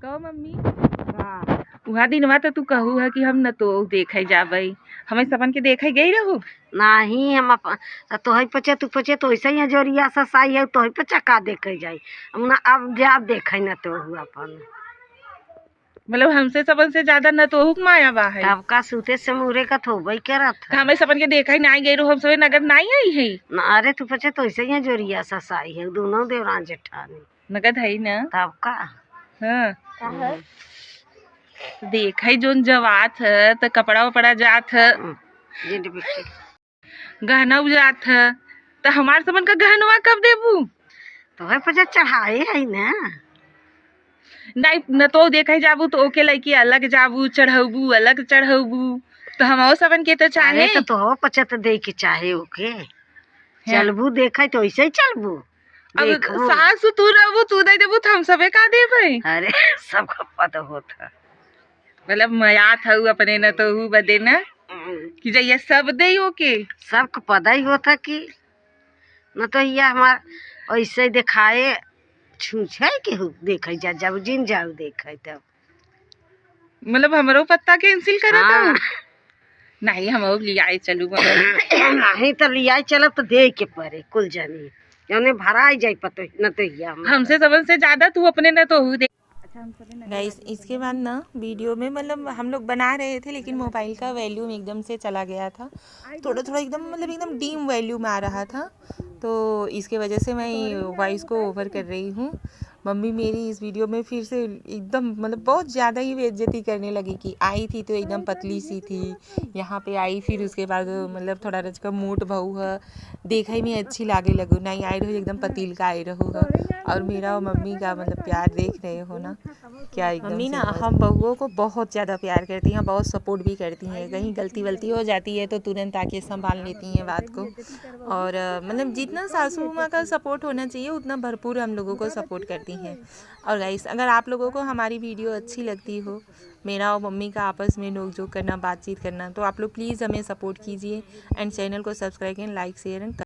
कहो मम्मी वहाँ दिनवा तो तू कहू है कि हम न तो देखे जाबे, हमें सबन के देखे गई रहू नहीं। हम तोहर पचे तू पचे तो ऐसे ही जोरिया ससाई है तोहर पचा का देखे जाई हम ना अब जा देखे न तो अपन मतलब हमसे सबन से ज्यादा न तो हुक माया बा है। तब का सूते से मुरे का थोबई करत है। हमें सबन के देखा ही नहीं गई रहू, हम सब नगर नहीं आई है ना। अरे तू पचे तो ऐसे ही जोरिया ससाई है दोनों देवरान जेठानी नगद है ना। तब का हाँ देखा ही जोन जवात है तो कपड़ा वपड़ा जात है गहना उजात है तो हमार सबन का गहनवा कब देबू तो है पचे चढ़ाए है ना। नहीं न तो देखा जाबू तो ओके लड़की अलग जाबू चढ़ाबू अलग चढ़ाबू तो हम सबन के तो चाहे तो पचत दे के चाहे ओके चलबू देखा तो ऐसे ही चलबू। अब सास तू रहबू तू दे देबू तो हम सबे का देबे। अरे सबका पता होता मतलब मयात हूँ अपने न तो हूँ बदे न कि जैया सब दे ओके सबको पता ही होता कि न तो ये हमार ऐसे दिखाए छूछे के देखे जा जब जिन जाओ देखे तब मतलब हमारो पत्ता कैंसिल करा था। नहीं हम लियाए चलू नहीं तो लियाए चलो तो दे के परे कुल जानी जौने भरा जाए पतो न तो हमसे सबन से ज्यादा तू अपने न तो हूँ। गाइस इसके बाद ना वीडियो में मतलब हम लोग बना रहे थे लेकिन मोबाइल का वॉल्यूम एकदम से चला गया था, थोड़ा थोड़ा एकदम मतलब एकदम डीम वॉल्यूम आ रहा था तो इसके वजह से मैं वॉइस को ओवर कर रही हूँ। मम्मी मेरी इस वीडियो में फिर से एकदम मतलब बहुत ज़्यादा ही बेइज्जती करने लगी कि आई थी तो एकदम पतली सी थी, यहाँ पे आई फिर उसके बाद मतलब थोड़ा रच का मोट बहू है देखा ही में अच्छी लागे लगू नहीं आई रहो एकदम पतील का आई रहू है। और मेरा और मम्मी का मतलब प्यार देख रहे हो ना क्या एकदम मम्मी ना हम बहुओं को बहुत ज़्यादा प्यार करती हैं, बहुत सपोर्ट भी करती हैं, कहीं गलती वलती हो जाती है तो तुरंत आके संभाल लेती हैं बात को। और मतलब जितना सासू माँ का सपोर्ट होना चाहिए उतना भरपूर हम लोगों को सपोर्ट करती हैं। और गाइस अगर आप लोगों को हमारी वीडियो अच्छी लगती हो, मेरा और मम्मी का आपस में नोक झोंक करना बातचीत करना, तो आप लोग प्लीज़ हमें सपोर्ट कीजिए एंड चैनल को सब्सक्राइब करें, लाइक शेयर एंड